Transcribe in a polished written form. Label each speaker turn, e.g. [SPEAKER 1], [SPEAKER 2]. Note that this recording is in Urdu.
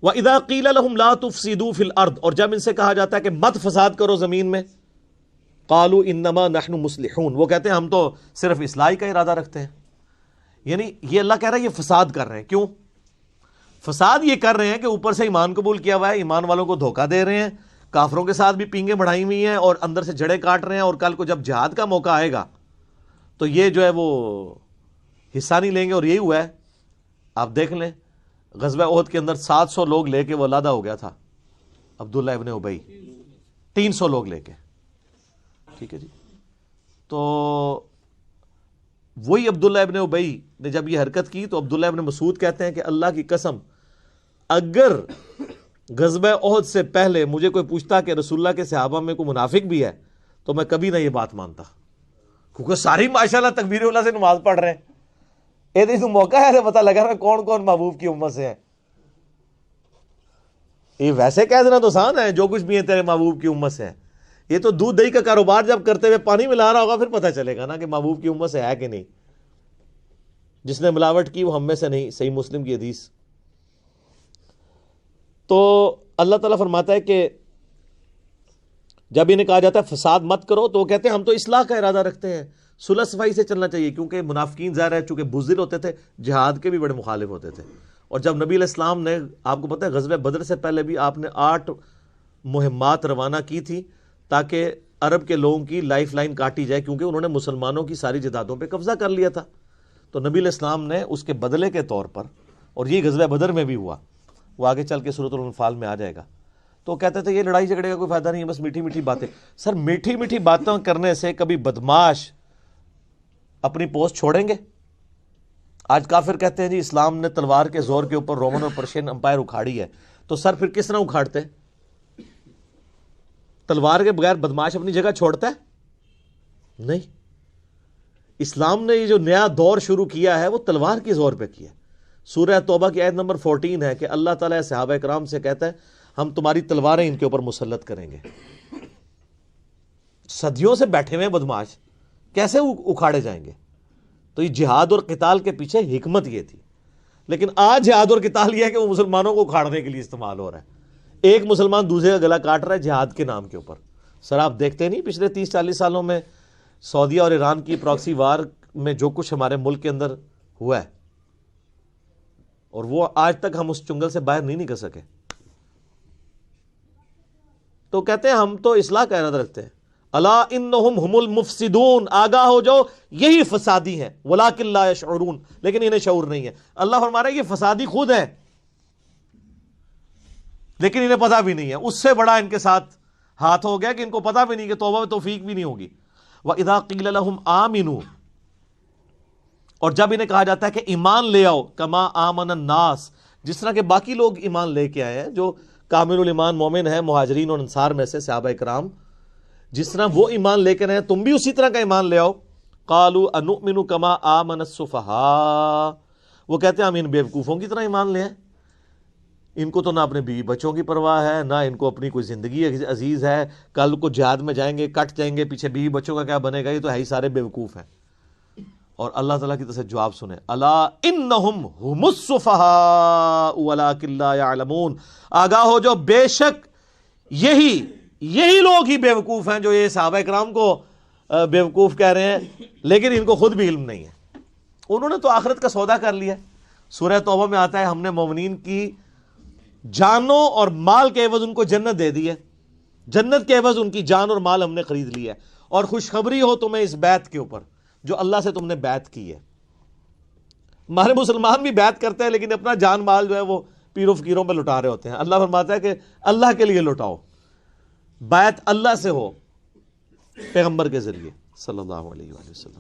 [SPEAKER 1] وَإِذَا قِيلَ لَهُمْ لَا تُفْسِدُوا فِي الْأَرْضِ، اور جب ان سے کہا جاتا ہے کہ مت فساد کرو زمین میں، قَالُوا إِنَّمَا نَحْنُ مُصْلِحُونَ، وہ کہتے ہیں ہم تو صرف اصلاح کا ارادہ رکھتے ہیں. یعنی یہ اللہ کہہ رہا ہے یہ فساد کر رہے ہیں. کیوں فساد یہ کر رہے ہیں؟ کہ اوپر سے ایمان قبول کیا ہوا ہے، ایمان والوں کو دھوکہ دے رہے ہیں، کافروں کے ساتھ بھی پینگیں بڑھائی ہوئی ہیں، اور اندر سے جڑیں کاٹ رہے ہیں، اور کل کو جب جہاد کا موقع آئے گا تو یہ جو ہے وہ حصہ نہیں لیں گے. اور یہی ہوا ہے، آپ دیکھ لیں غزوہ احد کے اندر 700 لوگ لے کے وہ علیحدہ ہو گیا تھا عبداللہ ابن ابی، 300 لوگ لے کے. ٹھیک ہے جی. تو وہی عبداللہ ابن ابی نے جب یہ حرکت کی تو عبداللہ ابن مسعود کہتے ہیں کہ اللہ کی قسم اگر غزوہ احد سے پہلے مجھے کوئی پوچھتا کہ رسول اللہ کے صحابہ میں کوئی منافق بھی ہے تو میں کبھی نہ یہ بات مانتا، کیونکہ ساری ماشاءاللہ تکبیر اللہ سے نماز پڑھ رہے ہیں. یہ تو موقع ہے پتہ لگا نا کون کون محبوب کی امت سے ہے. یہ ویسے کہہ دینا تو آسان ہے جو کچھ بھی ہے تیرے محبوب کی امت سے ہے. یہ تو دودھ دہی کا کاروبار جب کرتے ہوئے پانی ملا رہا ہوگا پھر پتہ چلے گا نا کہ محبوب کی امت سے ہے کہ نہیں. جس نے ملاوٹ کی وہ ہم میں سے نہیں. صحیح مسلم کی حدیث. تو اللہ تعالیٰ فرماتا ہے کہ جب انہیں کہا جاتا ہے فساد مت کرو تو وہ کہتے ہیں ہم تو اصلاح کا ارادہ رکھتے ہیں، صلح صفائی سے چلنا چاہیے. کیونکہ منافقین ظاہر ہے چونکہ بزدل ہوتے تھے، جہاد کے بھی بڑے مخالف ہوتے تھے. اور جب نبی علیہ السلام نے، آپ کو پتہ ہے غزوہ بدر سے پہلے بھی آپ نے 8 مہمات روانہ کی تھی تاکہ عرب کے لوگوں کی لائف لائن کاٹی جائے، کیونکہ انہوں نے مسلمانوں کی ساری جائیدادوں پہ قبضہ کر لیا تھا. تو نبی علیہ السلام نے اس کے بدلے کے طور پر، اور یہ غزوہ بدر میں بھی ہوا، وہ آگے چل کے سورۃ الانفال میں آ جائے گا. تو کہتے تھے یہ لڑائی جھگڑے کا کوئی فائدہ نہیں ہے، بس میٹھی میٹھی باتیں. سر میٹھی میٹھی باتیں کرنے سے کبھی بدماش اپنی پوسٹ چھوڑیں گے؟ آج کافر کہتے ہیں جی اسلام نے تلوار کے زور کے اوپر رومن اور پرشین امپائر اکھاڑی ہے. تو سر پھر کس طرح اکھاڑتے؟ تلوار کے بغیر بدماش اپنی جگہ چھوڑتا ہے؟ نہیں. اسلام نے یہ جو نیا دور شروع کیا ہے وہ تلوار کے زور پہ کیا ہے. سورہ توبہ کی آیت نمبر 14 ہے کہ اللہ تعالیٰ صحابہ کرام سے کہتا ہے ہم تمہاری تلواریں ان کے اوپر مسلط کریں گے. صدیوں سے بیٹھے ہوئے بدماش کیسے اکھاڑے جائیں گے؟ تو یہ جہاد اور قتال کے پیچھے حکمت یہ تھی. لیکن آج جہاد اور قتال یہ ہے کہ وہ مسلمانوں کو اکھاڑنے کے لیے استعمال ہو رہا ہے. ایک مسلمان دوسرے کا گلا کاٹ رہا ہے جہاد کے نام کے اوپر. سر آپ دیکھتے نہیں پچھلے 30-40 سالوں میں سعودیہ اور ایران کی پراکسی وار میں جو کچھ ہمارے ملک کے اندر ہوا ہے، اور وہ آج تک ہم اس چنگل سے باہر نہیں نکل سکے. تو کہتے ہیں ہم تو اصلاح کا ارادہ رکھتے ہیں. الا انہم هم المفسدون، آگاہ ہو جاؤ یہی فسادی ہیں، ولکن لا یشعرون، لیکن انہیں شعور نہیں ہے. اللہ فرما رہا ہے یہ فسادی خود ہیں لیکن انہیں پتہ بھی نہیں ہے. اس سے بڑا ان کے ساتھ ہاتھ ہو گیا کہ ان کو پتہ بھی نہیں کہ توبہ و توفیق بھی نہیں ہوگی. وَإِذَا قِيلَ لَهُمْ آمِنُوا، اور جب انہیں کہا جاتا ہے کہ ایمان لے آؤ، کما آمن الناس، جس طرح کہ باقی لوگ ایمان لے کے آئے ہیں جو کامل الایمان مومن ہیں مہاجرین اور انصار میں سے صحابہ کرام، جس طرح وہ ایمان لے کر آئے تم بھی اسی طرح کا ایمان لے آؤ. قالوا انؤمن کما آمن السفہاء، وہ کہتے ہیں ہم ان بیوقوفوں کی طرح ایمان لے آئے. ان کو تو نہ اپنے بیوی بچوں کی پرواہ ہے، نہ ان کو اپنی کوئی زندگی عزیز ہے. کل کو جہاد میں جائیں گے کٹ جائیں گے، پیچھے بیوی بچوں کا کیا بنے گا؟ یہ تو ہے ہی سارے بیوقوف ہیں. اور اللہ تعالیٰ کی طرف سے جواب سنیں، الا انہم هم السفہاء ولکن لا یعلمون، آگاہ ہو جو بے شک یہی لوگ ہی بیوقوف ہیں جو یہ صحابہ کرام کو بیوقوف کہہ رہے ہیں، لیکن ان کو خود بھی علم نہیں ہے. انہوں نے تو آخرت کا سودا کر لیا. سورہ توبہ میں آتا ہے ہم نے مومنین کی جانوں اور مال کے عوض ان کو جنت دے دی ہے، جنت کے عوض ان کی جان اور مال ہم نے خرید لیا ہے. اور خوشخبری ہو تمہیں اس بیعت کے اوپر جو اللہ سے تم نے بیعت کی ہے. ہمارے مسلمان بھی بیعت کرتے ہیں لیکن اپنا جان مال جو ہے وہ پیروں فقیروں پہ لٹا رہے ہوتے ہیں. اللہ فرماتا ہے کہ اللہ کے لیے لٹاؤ، بیعت اللہ سے ہو پیغمبر کے ذریعے صلی اللہ علیہ وسلم.